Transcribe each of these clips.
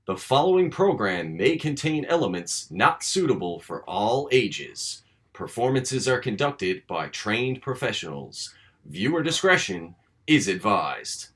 The following program may contain elements not suitable for all ages. Performances are conducted by trained professionals. Viewer discretion is advised.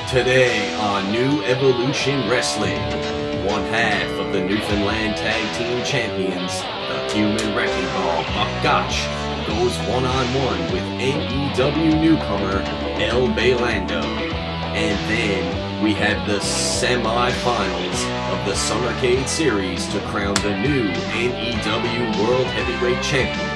Today on New Evolution Wrestling, one half of the Newfoundland Tag Team Champions, the Human Wrecking Ball, Gotch, goes one-on-one with NEW newcomer Bailando. And then we have the semi-finals of the SummerCade Series to crown the new NEW World Heavyweight Champion.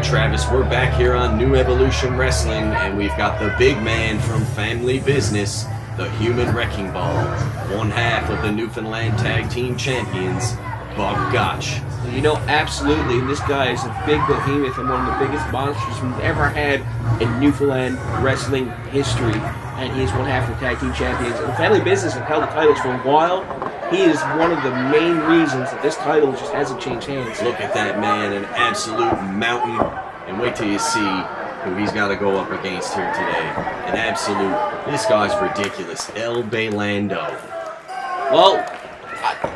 Travis, we're back here on New Evolution Wrestling, and we've got the big man from Family Business, the Human Wrecking Ball, one half of the Newfoundland Tag Team Champions, Gotch. You know, absolutely, this guy is a big behemoth and one of the biggest monsters we've ever had in Newfoundland wrestling history, and he is one half of the Tag Team Champions. And Family Business have held the titles for a while. He is one of the main reasons that this title just hasn't changed hands. Look at that man, an absolute mountain. And wait till you see who he's got to go up against here today. An absolute, this guy's ridiculous. Bailando. Well,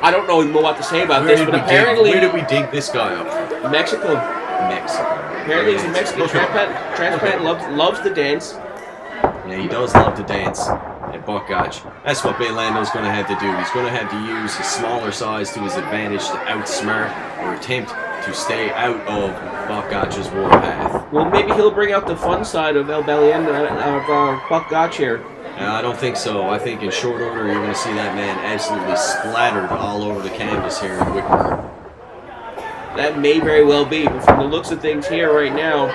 I don't know what to say about this, but apparently... Where did we dig this guy up from? Mexico. Apparently he's a Mexican transplant, loves to dance. Yeah, he does love to dance. And Gotch, that's what Bailando's going to have to do. He's going to have to use his smaller size to his advantage to outsmart or attempt to stay out of Gotch's warpath. Well, maybe he'll bring out the fun side of Gotch here. I don't think so. I think in short order you're going to see that man absolutely splattered all over the canvas here in Whitburn. That may very well be, but from the looks of things here right now...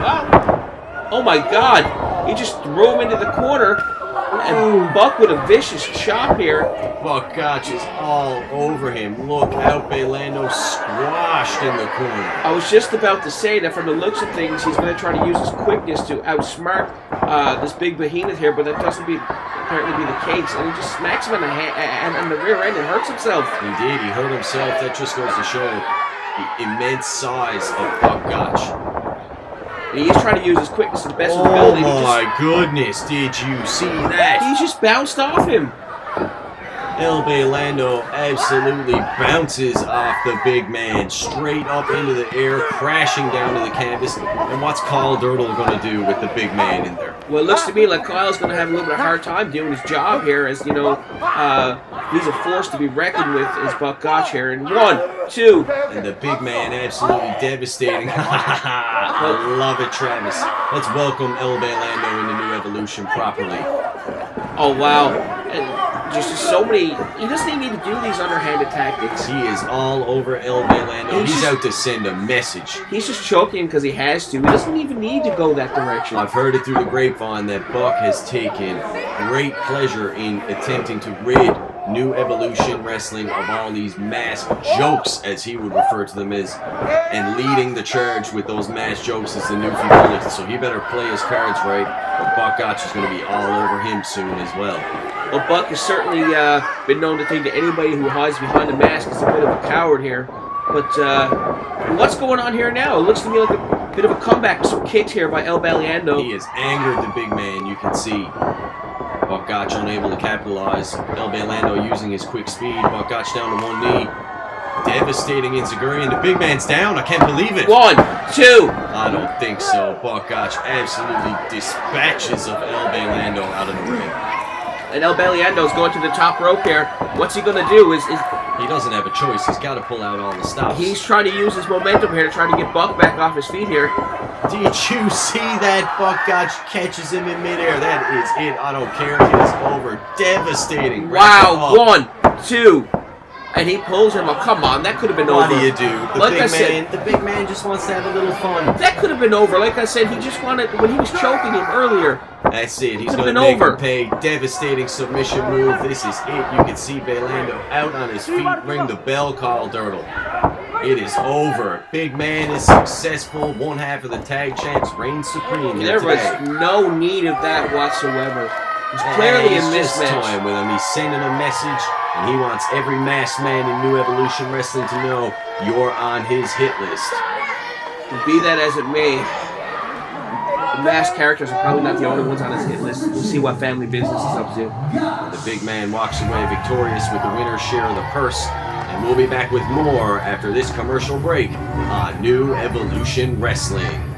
Wow! Oh my God! He just threw him into the corner. And Buck with a vicious chop here. Gotch is all over him. Look how Bailando squashed in the corner. I was just about to say that from the looks of things, he's going to try to use his quickness to outsmart this big behemoth here, but that doesn't apparently be the case. And he just smacks him in the rear end and hurts himself. He did. He hurt himself. That just goes to show the immense size of Buck Gotch. He is trying to use his quickness to the best of his Oh ability. my goodness, did you see that? He just bounced off him. El Bailando absolutely bounces off the big man, straight up into the air, crashing down to the canvas. And what's Carl Dirtle going to do with the big man in there? Well, it looks to me like Kyle's going to have a little bit of a hard time doing his job here, as, you know, he's a force to be reckoned with, is Buck Gotch here. And 1, 2. And the big man absolutely devastating. I love it, Travis. Let's welcome El Bailando into New Evolution properly. Oh, wow. And just so many... He doesn't even need to do these underhanded tactics. He is all over El Bailando. He's out to send a message. He's just choking because he has to. He doesn't even need to go that direction. I've heard it through the grapevine that Buck has taken great pleasure in attempting to rid New Evolution Wrestling of all these mass jokes, as he would refer to them as, and leading the charge with those mass jokes is the Newfoundland. So he better play his cards right, or Buck Gotch is going to be all over him soon as well. Well, Buck has certainly been known to think that anybody who hides behind a mask is a bit of a coward here. But what's going on here now? It looks to me like a bit of a comeback with some kicks here by El Bailando. He has angered the big man, you can see. Buck Gotch unable to capitalize. El Bailando using his quick speed. Buck Gotch down to one knee. Devastating Inzaguri, and the big man's down. I can't believe it. 1, 2. I don't think so. Buck Gotch absolutely dispatches of El Bailando out of the ring. And El Bailando's going to the top rope here. What's he going to do? He doesn't have a choice. He's got to pull out all the stops. He's trying to use his momentum here to try to get Buck back off his feet here. Did you see that? Buck Gotch catches him in midair. That is it. I don't care. It is over. Devastating. Wow. 1, 2. And he pulls him up. Come on, that could have been over. What do you do? The big man just wants to have a little fun. That could have been over. Like I said, he just wanted, when he was choking him earlier. That's it. He's going to make him pay. Devastating submission move. This is it. You can see Bailando out on his feet. Ring the bell, Carl Dirtle. It is over. Big man is successful. One half of the tag champs reigns supreme. There was no need of that whatsoever. It was clearly a mismatch. Time with him. He's sending a message, and he wants every masked man in New Evolution Wrestling to know you're on his hit list. Be that as it may, the masked characters are probably not the only ones on his hit list. We'll see what Family Business is up to. The big man walks away victorious with the winner's share of the purse, and we'll be back with more after this commercial break on New Evolution Wrestling.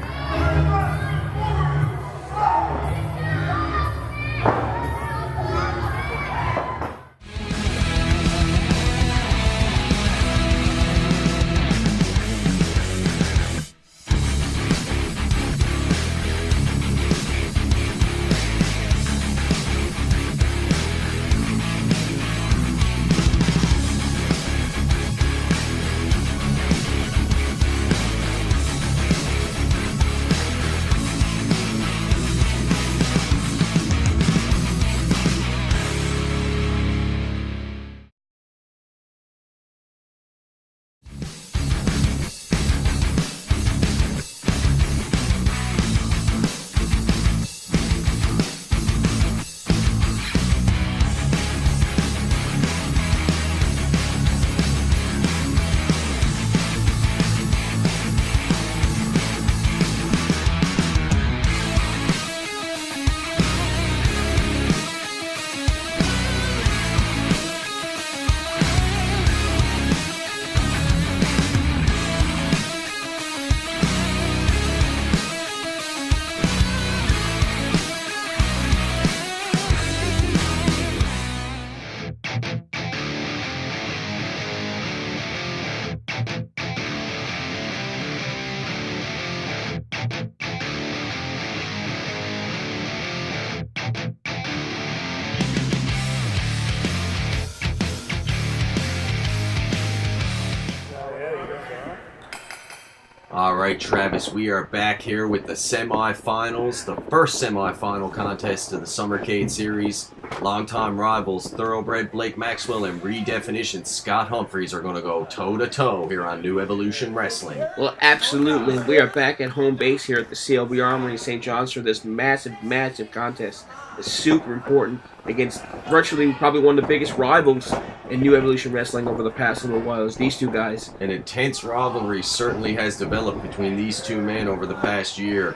Alright, Travis, we are back here with the semifinals, the first semifinal contest of the SummerCade Series. Longtime rivals Thoroughbred Blake Maxwell and Redefinition Scott Humphries are going to go toe-to-toe here on New Evolution Wrestling. Well, absolutely. We are back at home base here at the CLB Armory in St. John's for this massive, massive contest. It's super important against virtually probably one of the biggest rivals in New Evolution Wrestling over the past little while is these two guys. An intense rivalry certainly has developed between these two men over the past year.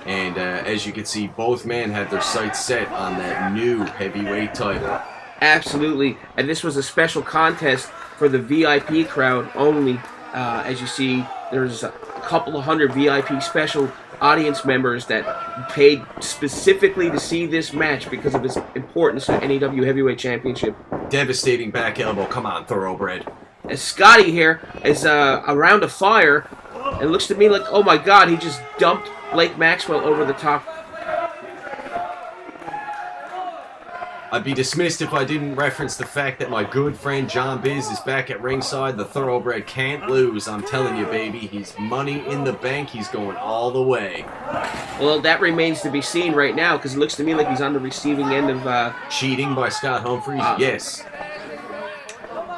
And as you can see, both men have their sights set on that new heavyweight title. Absolutely. And this was a special contest for the VIP crowd only. As you see, there's a couple of hundred VIP special audience members that paid specifically to see this match because of its importance to NEW Heavyweight Championship. Devastating back elbow. Come on, Thoroughbred. As Scotty here is around a fire, it looks to me like, oh my God, he just dumped Blake Maxwell over the top. I'd be dismissed if I didn't reference the fact that my good friend John Biz is back at ringside. The Thoroughbred can't lose. I'm telling you, baby. He's money in the bank. He's going all the way. Well, that remains to be seen right now because it looks to me like he's on the receiving end of... cheating by Scott Humphries? Yes.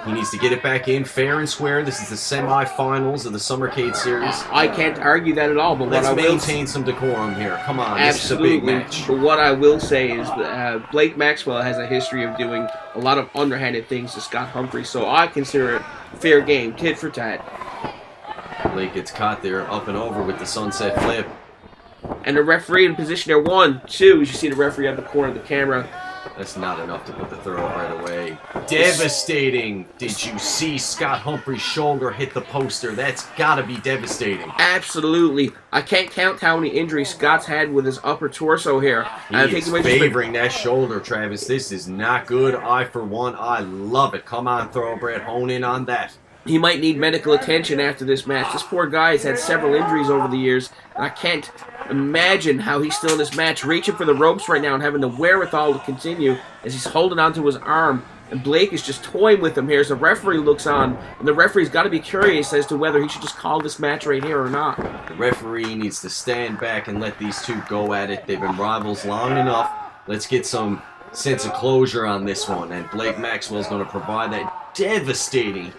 He needs to get it back in fair and square. This is the semi-finals of the SummerCade Series. I can't argue that at all, but let's what I will maintain some decorum here. Come on, absolutely. This is a big match. But what I will say is that Blake Maxwell has a history of doing a lot of underhanded things to Scott Humphries, so I consider it fair game, tit for tat. Blake gets caught there, up and over with the sunset flip. And the referee in position there, 1, 2, as you see the referee at the corner of the camera. That's not enough to put the Thoroughbred away. Devastating! Did you see Scott Humphries' shoulder hit the poster? That's gotta be devastating. Absolutely. I can't count how many injuries Scott's had with his upper torso here. He's favoring that shoulder, Travis. This is not good. I, for one, I love it. Come on, Thoroughbred. Hone in on that. He might need medical attention after this match. This poor guy has had several injuries over the years, and I can't imagine how he's still in this match, reaching for the ropes right now and having the wherewithal to continue as he's holding onto his arm. And Blake is just toying with him here as the referee looks on, and the referee's got to be curious as to whether he should just call this match right here or not. The referee needs to stand back and let these two go at it. They've been rivals long enough. Let's get some sense of closure on this one, and Blake Maxwell's going to provide that devastating.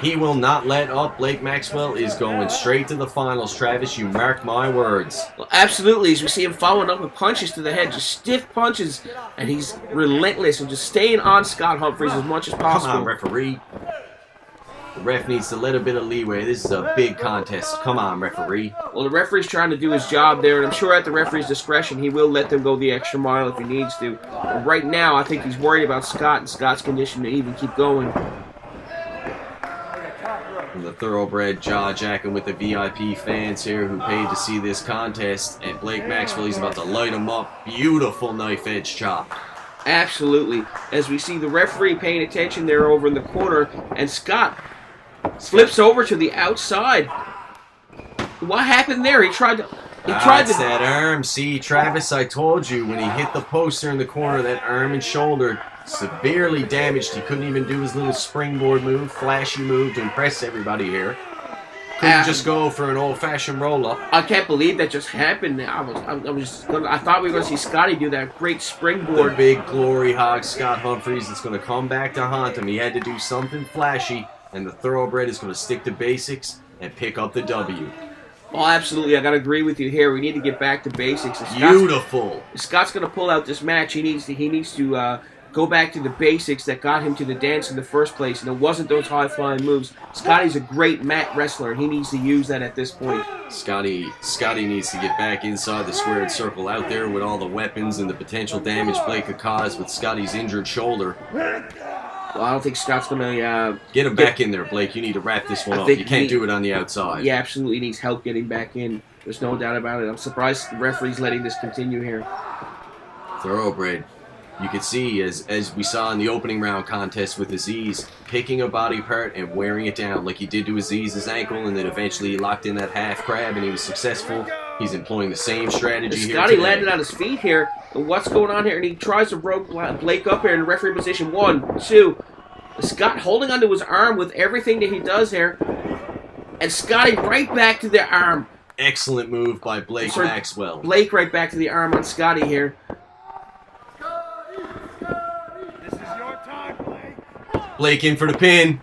He will not let up. Blake Maxwell is going straight to the finals, Travis. You mark my words. Well, absolutely. As we see him following up with punches to the head, just stiff punches, and he's relentless and just staying on Scott Humphries as much as possible. Come on, referee. The ref needs to let a bit of leeway. This is a big contest. Come on, referee. Well, the referee's trying to do his job there, and I'm sure at the referee's discretion, he will let them go the extra mile if he needs to. But right now, I think he's worried about Scott and Scott's condition to even keep going. And the Thoroughbred jaw-jacking with the VIP fans here who paid to see this contest. And Blake Maxwell, he's about to light him up. Beautiful knife-edge chop. Absolutely. As we see the referee paying attention there over in the corner, and Scott flips over to the outside. What happened there? He tried to... That's that arm. See, Travis, I told you, when he hit the poster in the corner, that arm and shoulder severely damaged. He couldn't even do his little springboard move, flashy move to impress everybody here. Couldn't just go for an old-fashioned roll-up. I can't believe that just happened. I thought we were going to see Scotty do that great springboard. The big glory hog, Scott Humphries, is going to come back to haunt him. He had to do something flashy, and the Thoroughbred is going to stick to basics and pick up the W. Oh, absolutely. I got to agree with you here. We need to get back to basics. Beautiful. If Scott's going to pull out this match, he needs to go back to the basics that got him to the dance in the first place, and it wasn't those high-flying moves. Scotty's a great mat wrestler, and he needs to use that at this point. Scotty needs to get back inside the squared circle out there with all the weapons and the potential damage Blake could cause with Scotty's injured shoulder. Well, I don't think Scott's going to... Get him back in there, Blake. You need to wrap this one up. You can't do it on the outside. He absolutely needs help getting back in. There's no doubt about it. I'm surprised the referee's letting this continue here. Thoroughbred. You can see, as we saw in the opening round contest with Aziz, picking a body part and wearing it down like he did to Aziz's ankle, and then eventually he locked in that half crab and he was successful. He's employing the same strategy here Scotty landed on his feet here. What's going on here? And he tries to rope Blake up here in referee position. 1, 2. Scott holding onto his arm with everything that he does here. And Scotty right back to the arm. excellent move by Blake Maxwell. Blake right back to the arm on Scotty here. This is your time, Blake. Blake in for the pin.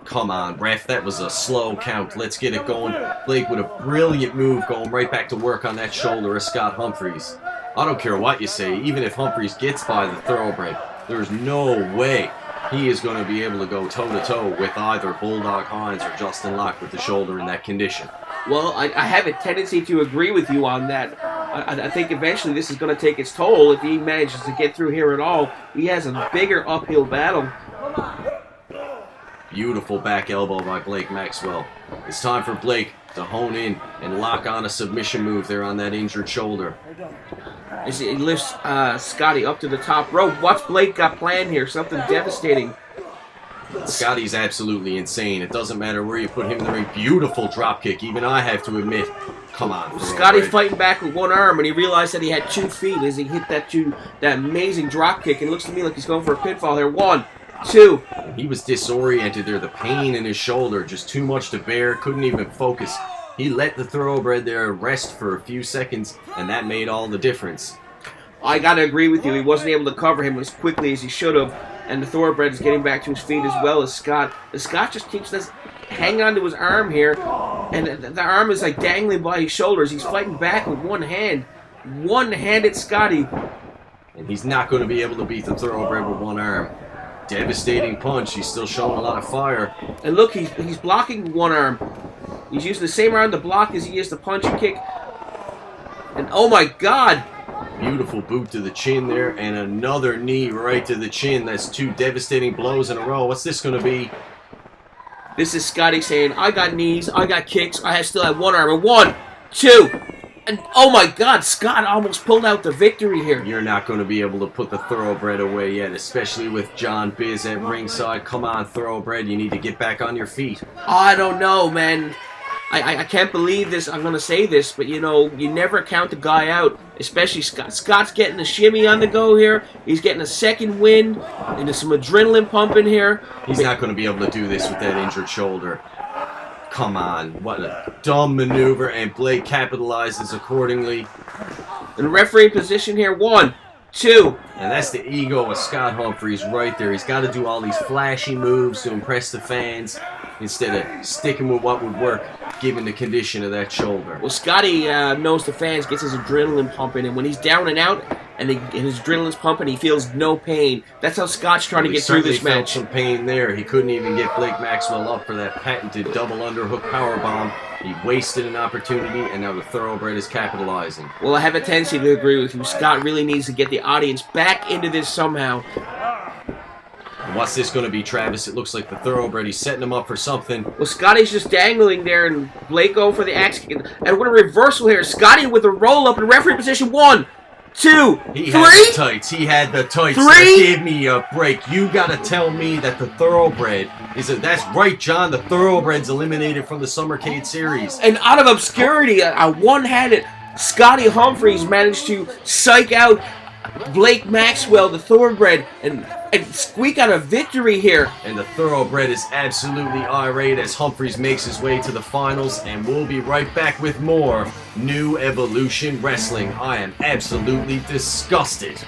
Come on, ref. That was a slow count. Let's get it going. Blake with a brilliant move going right back to work on that shoulder of Scott Humphries. I don't care what you say. Even if Humphries gets by the Thoroughbred, there's no way he is going to be able to go toe-to-toe with either Bulldog Hynes or Justin Locke with the shoulder in that condition. Well, I have a tendency to agree with you on that. I think eventually this is going to take its toll if he manages to get through here at all. He has a bigger uphill battle. Beautiful back elbow by Blake Maxwell. It's time for Blake to hone in and lock on a submission move there on that injured shoulder. As he lifts Scotty up to the top rope. What's Blake got planned here? Something devastating. Scotty's absolutely insane. It doesn't matter where you put him in the ring. Beautiful drop kick, even I have to admit. Come on. Scotty fighting back with one arm, and he realized that he had 2 feet as he hit that amazing drop kick. And it looks to me like he's going for a pinfall here. 1, 2. He was disoriented there. The pain in his shoulder, just too much to bear. Couldn't even focus. He let the Thoroughbred there rest for a few seconds, and that made all the difference. I gotta agree with you. He wasn't able to cover him as quickly as he should have, and the Thoroughbred is getting back to his feet as well as Scott. The Scott just keeps this hanging onto his arm here, and the arm is like dangling by his shoulders. He's fighting back with one hand. One-handed Scotty. And he's not going to be able to beat the Thoroughbred with one arm. Devastating punch. He's still showing a lot of fire. And look, he's blocking with one arm. He's using the same arm to block as he is to punch and kick. And oh my God! Beautiful boot to the chin there, and another knee right to the chin. That's 2 devastating blows in a row. What's this going to be? This is Scotty saying, I got knees, I got kicks, I still have one arm. And 1, 2, and oh my God, Scott almost pulled out the victory here. You're not going to be able to put the Thoroughbred away yet, especially with John Biz at ringside. Come on, Thoroughbred, you need to get back on your feet. I don't know, man. I can't believe this. I'm going to say this, but you know, you never count the guy out, especially Scott. Scott's getting a shimmy on the go here. He's getting a second win, and there's some adrenaline pumping here. He's not going to be able to do this with that injured shoulder. Come on, what a dumb maneuver, and Blake capitalizes accordingly. In referee position here, 1, 2. And that's the ego of Scott Humphries right there. He's got to do all these flashy moves to impress the fans instead of sticking with what would work given the condition of that shoulder. Well, Scotty knows the fans, gets his adrenaline pumping, and when he's down and out and his adrenaline's pumping, he feels no pain. That's how Scott's trying to get through this match. Felt some pain there. He couldn't even get Blake Maxwell up for that patented double underhook powerbomb. He wasted an opportunity, and now the Thoroughbred is capitalizing. Well, I have a tendency to agree with you. Scott really needs to get the audience back into this somehow. And what's this going to be, Travis? It looks like the Thoroughbred. He's setting him up for something. Well, Scotty's just dangling there, and Blake go for the axe kick. And what a reversal here. Scotty with a roll-up in referee position. 1, 2, 3. He had the tights. He had the tights. 3. Give me a break. You got to tell me that the Thoroughbred is a... That's right, John. The Thoroughbred's eliminated from the SummerCade Series. And out of obscurity, a one-handed Scotty Humphries managed to psych out Blake Maxwell, the Thoroughbred, and squeak out a victory here. And the Thoroughbred is absolutely irate as Humphries makes his way to the finals, and we'll be right back with more New Evolution Wrestling. I am absolutely disgusted.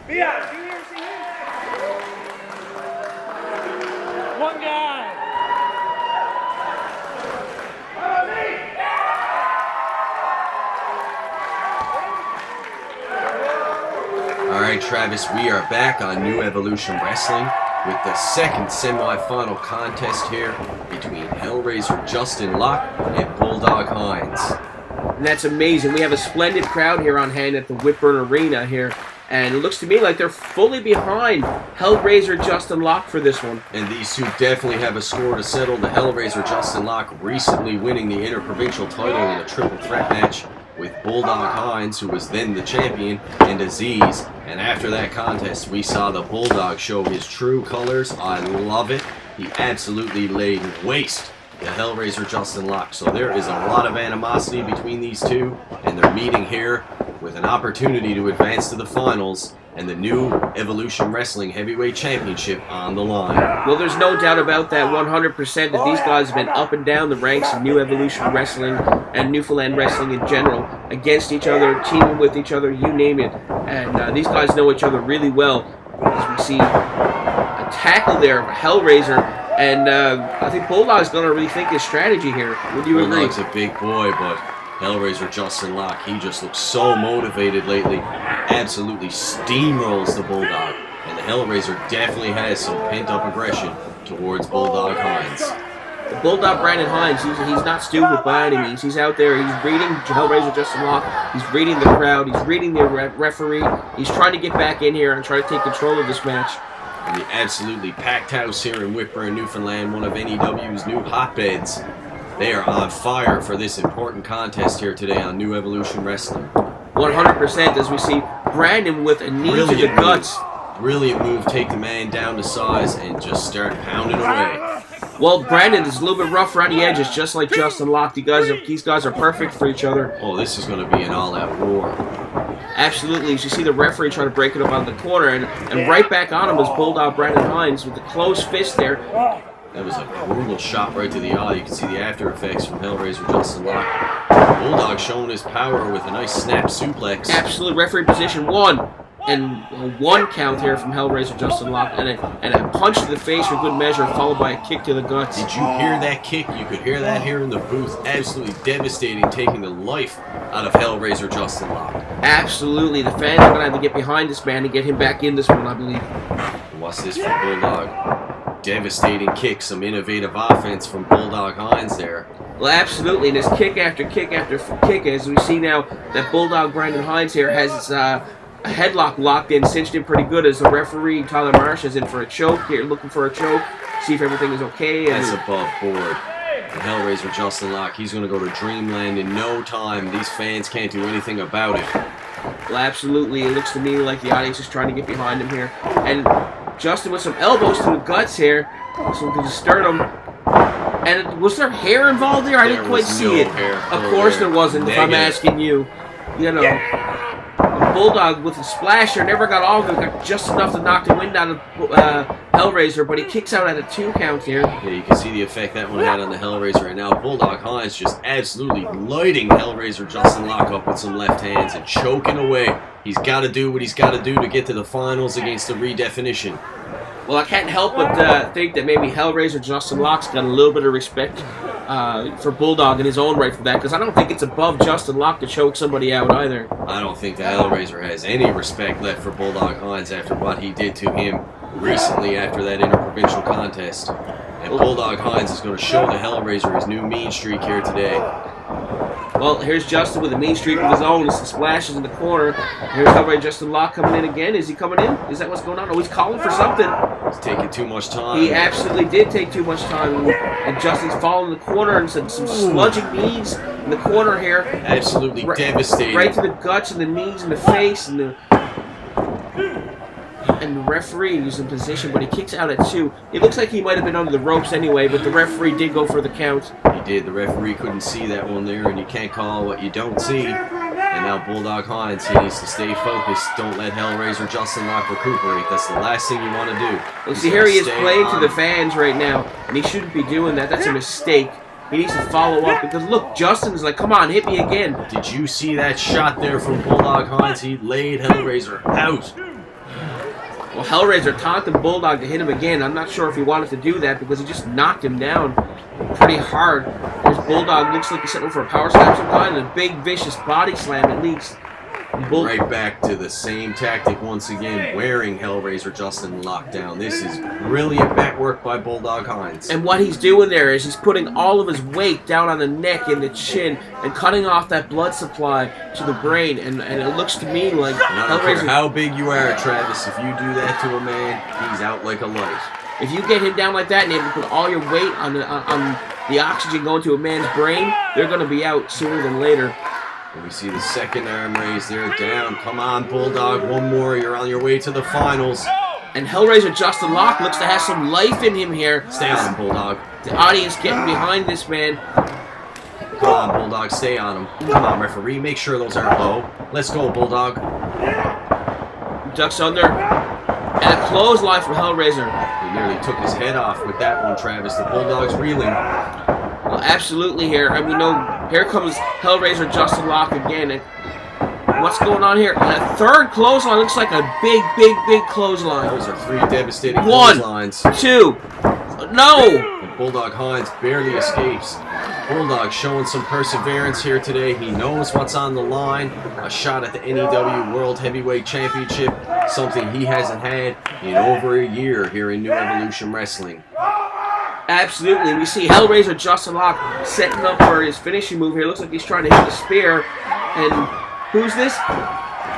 Yeah, you here to see him? One guy. Travis, we are back on New Evolution Wrestling with the second semi-final contest here between Hellraiser Justin Locke and Bulldog Hynes. And that's amazing. We have a splendid crowd here on hand at the Whitburn Arena here. And it looks to me like they're fully behind Hellraiser Justin Locke for this one. And these two definitely have a score to settle. The Hellraiser Justin Locke recently winning the Interprovincial title in a triple threat match with Bulldog Hynes, who was then the champion, and Aziz. And after that contest, we saw the Bulldog show his true colors. I love it. He absolutely laid waste to Hellraiser Justin Locke. So there is a lot of animosity between these two, and they're meeting here with an opportunity to advance to the finals and the New Evolution Wrestling Heavyweight Championship on the line. Well, there's no doubt about that 100% that these guys have been up and down the ranks of New Evolution Wrestling and Newfoundland Wrestling in general, against each other, teaming with each other, you name it. And these guys know each other really well, as we see a tackle there of Hellraiser. And I think Bulldog's going to rethink his strategy here. Would you agree? Bulldog's a big boy, but Hellraiser Justin Locke, he just looks so motivated lately. Absolutely steamrolls the Bulldog. And the Hellraiser definitely has some pent-up aggression towards Bulldog Hynes. The Bulldog Brandon Hynes, he's not stupid by any means. He's out there, he's reading Hellraiser Justin Locke, he's reading the crowd, he's reading the referee. He's trying to get back in here and try to take control of this match. In the absolutely packed house here in Whitburn, Newfoundland, one of NEW's new hotbeds. They are on fire for this important contest here today on New Evolution Wrestling. 100% as we see Brandon with a knee to the guts. Brilliant move, take the man down to size and just start pounding away. Well, Brandon is a little bit rough around the edges, just like Justin Locke. These guys are perfect for each other. Oh, this is going to be an all-out war. Absolutely. As you see the referee trying to break it up out of the corner, and right back on him is Bulldog Brandon Hynes with the closed fist there. That was a brutal shot right to the eye. You can see the after effects from Hellraiser Justin Locke. Bulldog showing his power with a nice snap suplex. Absolute referee position one. And a one count here from Hellraiser Justin Locke. And a punch to the face for good measure, followed by a kick to the guts. Did you hear that kick? You could hear that here in the booth. Absolutely devastating, taking the life out of Hellraiser Justin Locke. Absolutely. The fans are going to have to get behind this man and get him back in this one, I believe. What's this from Bulldog? Devastating kick, some innovative offense from Bulldog Hynes there. Well, absolutely, and there's kick after kick after kick, as we see now that Bulldog Brandon Hynes here has his, a headlock locked in, cinched in pretty good, as the referee, Tyler Marsh, is in for a choke here, looking for a choke, see if everything is okay. That's above board. And Hellraiser Justin Locke, he's going to go to Dreamland in no time. These fans can't do anything about it. Well, absolutely, it looks to me like the audience is trying to get behind him here. And Justin with some elbows to the guts here, so to the sternum. And was there hair involved there? I didn't quite see it. Of course there wasn't, if I'm asking you. You know, the Bulldog with a splasher never got all of it, got just enough to knock the wind out of Hellraiser, but he kicks out at a 2 count here. Yeah, you can see the effect that one had on the Hellraiser, and now Bulldog Hynes just absolutely lighting Hellraiser Justin Locke up with some left hands and choking away. He's got to do what he's got to do to get to the finals against the Redefinition. Well, I can't help but think that maybe Hellraiser Justin Locke's got a little bit of respect for Bulldog in his own right for that, because I don't think it's above Justin Locke to choke somebody out either. I don't think the Hellraiser has any respect left for Bulldog Hynes after what he did to him recently after that interprovincial contest. And Bulldog Hynes is going to show the Hellraiser his new mean streak here today. Well, here's Justin with a mean streak of his own. Some splashes in the corner. Here's Hellraiser Justin Locke coming in again. Is he coming in? Is that what's going on? Oh, he's calling for something. He's taking too much time. He absolutely did take too much time. And Justin's falling in the corner and some sludging knees in the corner here. Absolutely devastating. Right to the guts and the knees and the face and the referee is in position, but he kicks out at 2. It looks like he might have been under the ropes anyway, but the referee did go for the count. He did. The referee couldn't see that one there, and you can't call what you don't see. And now Bulldog Hynes, he needs to stay focused. Don't let Hellraiser Justin Locke recuperate. That's the last thing you want to do. Well, see, here he is playing to the fans right now, and he shouldn't be doing that. That's a mistake. He needs to follow up, because look, Justin's like, come on, hit me again. Did you see that shot there from Bulldog Hynes? He laid Hellraiser out. Well, Hellraiser taunted Bulldog to hit him again. I'm not sure if he wanted to do that because he just knocked him down pretty hard. There's Bulldog, looks like he's setting for a power slam some kind, and a big vicious body slam at least. Right back to the same tactic once again, wearing Hellraiser Justin locked down. This is brilliant back work by Bulldog Hynes. And what he's doing there is he's putting all of his weight down on the neck and the chin and cutting off that blood supply to the brain. And it looks to me like I don't care how big you are, Travis, if you do that to a man, he's out like a light. If you get him down like that and able to put all your weight on the oxygen going to a man's brain, they're going to be out sooner than later. And we see the second arm raised there, down. Come on, Bulldog, one more. You're on your way to the finals. And Hellraiser Justin Locke looks to have some life in him here. Stay on him, Bulldog. The audience getting behind this man. Come on, Bulldog, stay on him. Come on, referee, make sure those aren't low. Let's go, Bulldog. Ducks under. And a clothesline from Hellraiser. He nearly took his head off with that one, Travis. The Bulldog's reeling. Well, absolutely here. And we know here comes Hellraiser Justin Locke again. And what's going on here? And a third clothesline looks like a big clothesline. Those are three devastating One, clotheslines. Two. No! And Bulldog Hynes barely escapes. Bulldog showing some perseverance here today. He knows what's on the line. A shot at the NEW World Heavyweight Championship. Something he hasn't had in over a year here in New Evolution Wrestling. Absolutely. We see Hellraiser Justin Locke setting up for his finishing move here. Looks like he's trying to hit the spear. And who's this?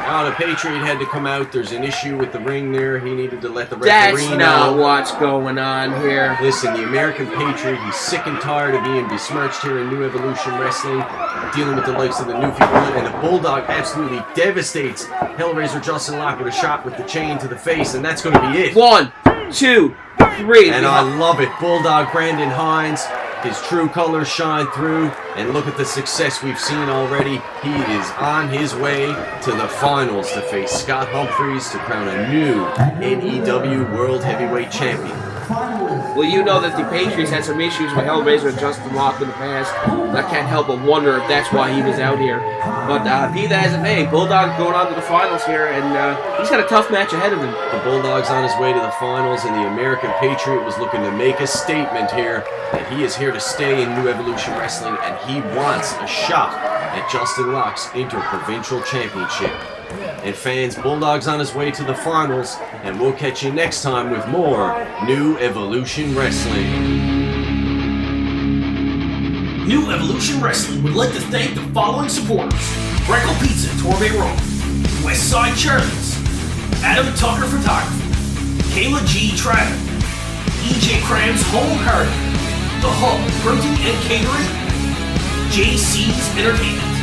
Oh, the Patriot had to come out. There's an issue with the ring there. He needed to let the referee know. That's not what's going on here. Listen, the American Patriot, he's sick and tired of being besmirched here in New Evolution Wrestling, dealing with the likes of the Newfoundland, and the Bulldog absolutely devastates Hellraiser Justin Locke with a shot with the chain to the face, and that's going to be it. 1, 2, 3. And I love it. Bulldog Brandon Hynes, his true colors shine through, and look at the success we've seen already. He is on his way to the finals to face Scott Humphries to crown a new NEW World Heavyweight Champion. Well, you know that the Patriots had some issues with Hellraiser and Justin Locke in the past. I can't help but wonder if that's why he was out here. But be that as it may, Bulldog going on to the finals here, and he's got a tough match ahead of him. The Bulldog's on his way to the finals, and the American Patriot was looking to make a statement here that he is here to stay in New Evolution Wrestling, and he wants a shot at Justin Locke's Interprovincial Championship. And fans, Bulldog's on his way to the finals, and we'll catch you next time with more New Evolution Wrestling. New Evolution Wrestling would like to thank the following supporters: Breckle Pizza, Torbay Road, Westside Charities, Adam Tucker Photography, Kayla G. Travel, EJ Cram's Home Garden, The Hub Printing and Catering, JC's Entertainment.